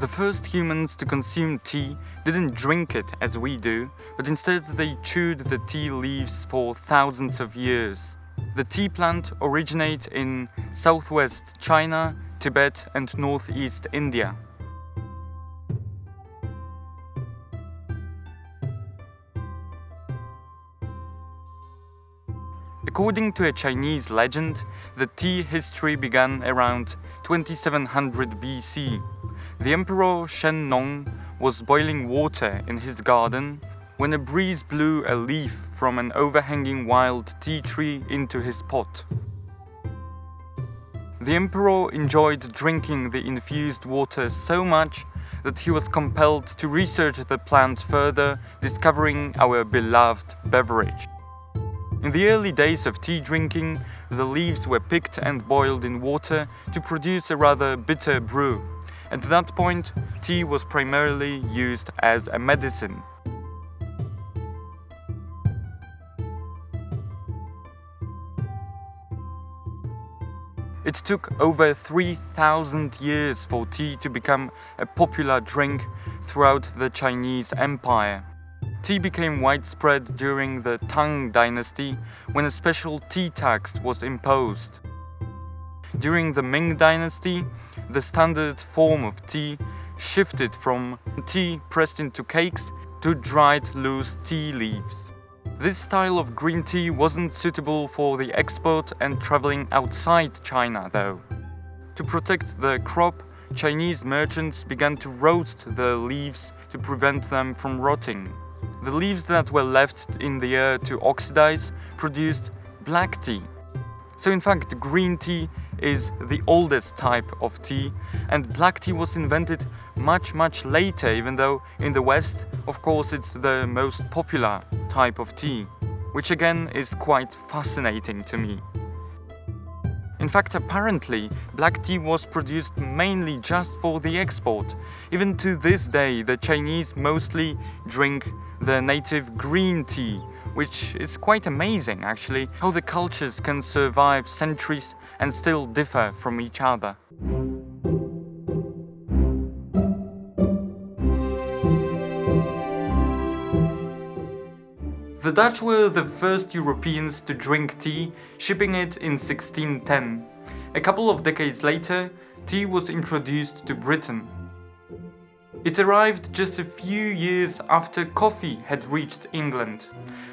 The first humans to consume tea didn't drink it as we do, but instead they chewed the tea leaves for thousands of years. The tea plant originates in southwest China, Tibet and northeast India. According to a Chinese legend, the tea history began around 2700 BC. The Emperor Shen Nong was boiling water in his garden when a breeze blew a leaf from an overhanging wild tea tree into his pot. The emperor enjoyed drinking the infused water so much that he was compelled to research the plant further, discovering our beloved beverage. In the early days of tea drinking, the leaves were picked and boiled in water to produce a rather bitter brew. At that point, tea was primarily used as a medicine. It took over 3,000 years for tea to become a popular drink throughout the Chinese Empire. Tea became widespread during the Tang Dynasty when a special tea tax was imposed. During the Ming Dynasty, the standard form of tea shifted from tea pressed into cakes to dried loose tea leaves. This style of green tea wasn't suitable for the export and traveling outside China, though. To protect the crop, Chinese merchants began to roast the leaves to prevent them from rotting. The leaves that were left in the air to oxidize produced black tea. So in fact, green tea is the oldest type of tea, and black tea was invented much later, even though in the West, of course, it's the most popular type of tea, which again is quite fascinating to me. In fact, apparently, black tea was produced mainly just for the export. Even to this day, the Chinese mostly drink the native green tea, which is quite amazing actually, how the cultures can survive centuries and still differ from each other. The Dutch were the first Europeans to drink tea, shipping it in 1610. A couple of decades later, tea was introduced to Britain. It arrived just a few years after coffee had reached England.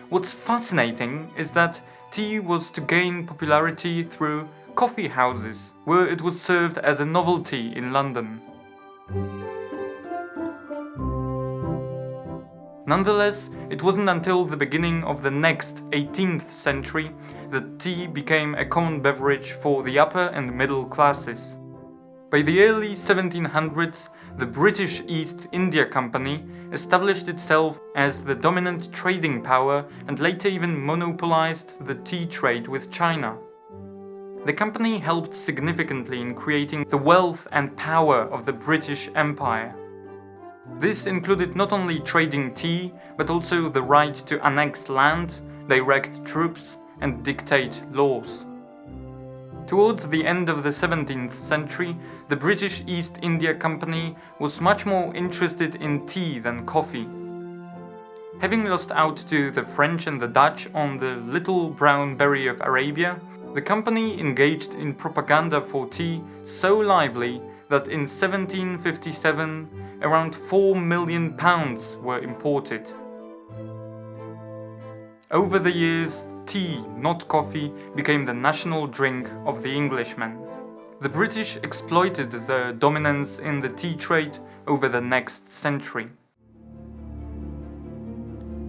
What's fascinating is that tea was to gain popularity through coffee houses, where it was served as a novelty in London. Nonetheless, it wasn't until the beginning of the next 18th century that tea became a common beverage for the upper and middle classes. By the early 1700s, the British East India Company established itself as the dominant trading power and later even monopolized the tea trade with China. The company helped significantly in creating the wealth and power of the British Empire. This included not only trading tea, but also the right to annex land, direct troops, and dictate laws. Towards the end of the 17th century, the British East India Company was much more interested in tea than coffee. Having lost out to the French and the Dutch on the little brown berry of Arabia, the company engaged in propaganda for tea so lively that in 1757 around £4 million were imported. Over the years, tea, not coffee, became the national drink of the Englishmen. The British exploited their dominance in the tea trade over the next century.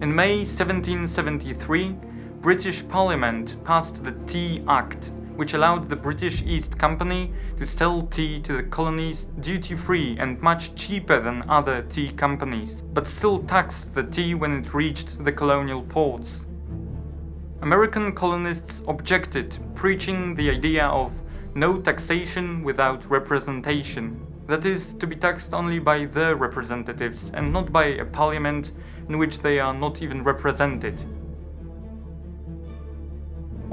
In May 1773, British Parliament passed the Tea Act, which allowed the British East Company to sell tea to the colonies duty-free and much cheaper than other tea companies, but still taxed the tea when it reached the colonial ports. American colonists objected, preaching the idea of no taxation without representation. That is, to be taxed only by their representatives and not by a parliament in which they are not even represented.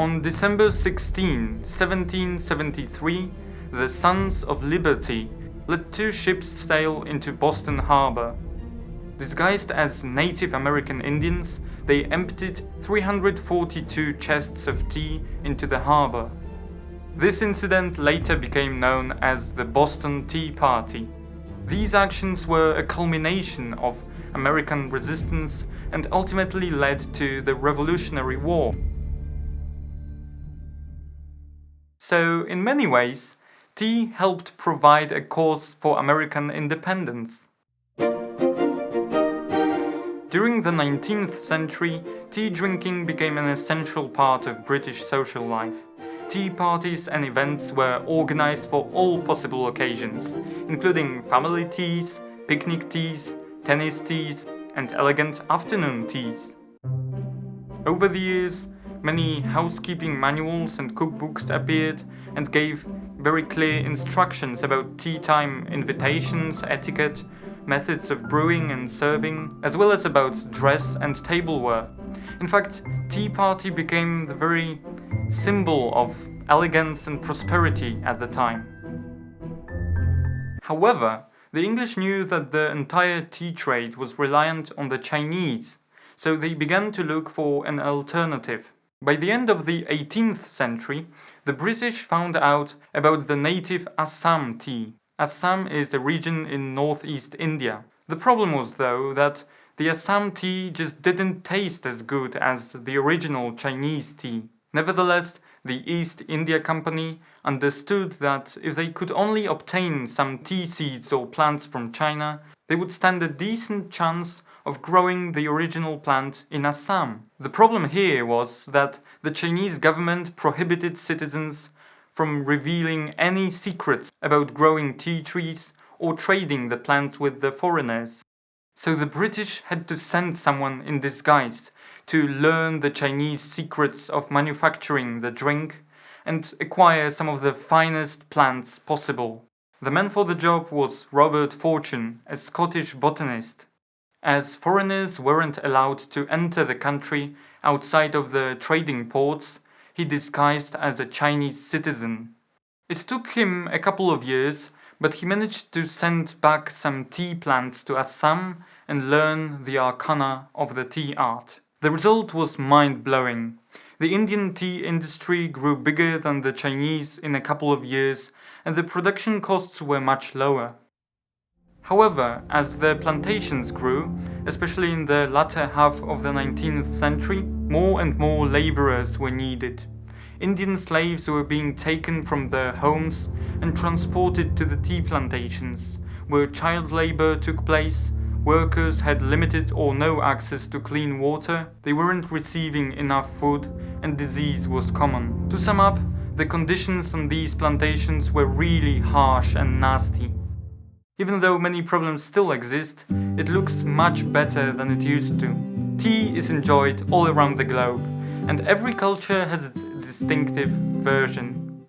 On December 16, 1773, the Sons of Liberty let two ships sail into Boston Harbor. Disguised as Native American Indians, they emptied 342 chests of tea into the harbor. This incident later became known as the Boston Tea Party. These actions were a culmination of American resistance and ultimately led to the Revolutionary War. So, in many ways, tea helped provide a cause for American independence. During the 19th century, tea drinking became an essential part of British social life. Tea parties and events were organized for all possible occasions, including family teas, picnic teas, tennis teas, and elegant afternoon teas. Over the years, many housekeeping manuals and cookbooks appeared and gave very clear instructions about tea time invitations, etiquette, methods of brewing and serving, as well as about dress and tableware. In fact, tea party became the very symbol of elegance and prosperity at the time. However, the English knew that the entire tea trade was reliant on the Chinese, so they began to look for an alternative. By the end of the 18th century, the British found out about the native Assam tea. Assam is a region in northeast India. The problem was, though, that the Assam tea just didn't taste as good as the original Chinese tea. Nevertheless, the East India Company understood that if they could only obtain some tea seeds or plants from China, they would stand a decent chance of growing the original plant in Assam. The problem here was that the Chinese government prohibited citizens from revealing any secrets about growing tea trees or trading the plants with the foreigners. So the British had to send someone in disguise to learn the Chinese secrets of manufacturing the drink and acquire some of the finest plants possible. The man for the job was Robert Fortune, a Scottish botanist. As foreigners weren't allowed to enter the country outside of the trading ports, he disguised as a Chinese citizen. It took him a couple of years, but he managed to send back some tea plants to Assam and learn the arcana of the tea art. The result was mind-blowing. The Indian tea industry grew bigger than the Chinese in a couple of years, and the production costs were much lower. However, as the plantations grew, especially in the latter half of the 19th century, more and more laborers were needed. Indian slaves were being taken from their homes and transported to the tea plantations, where child labor took place. Workers had limited or no access to clean water, they weren't receiving enough food, and disease was common. To sum up, the conditions on these plantations were really harsh and nasty. Even though many problems still exist, it looks much better than it used to. Tea is enjoyed all around the globe, and every culture has its distinctive version.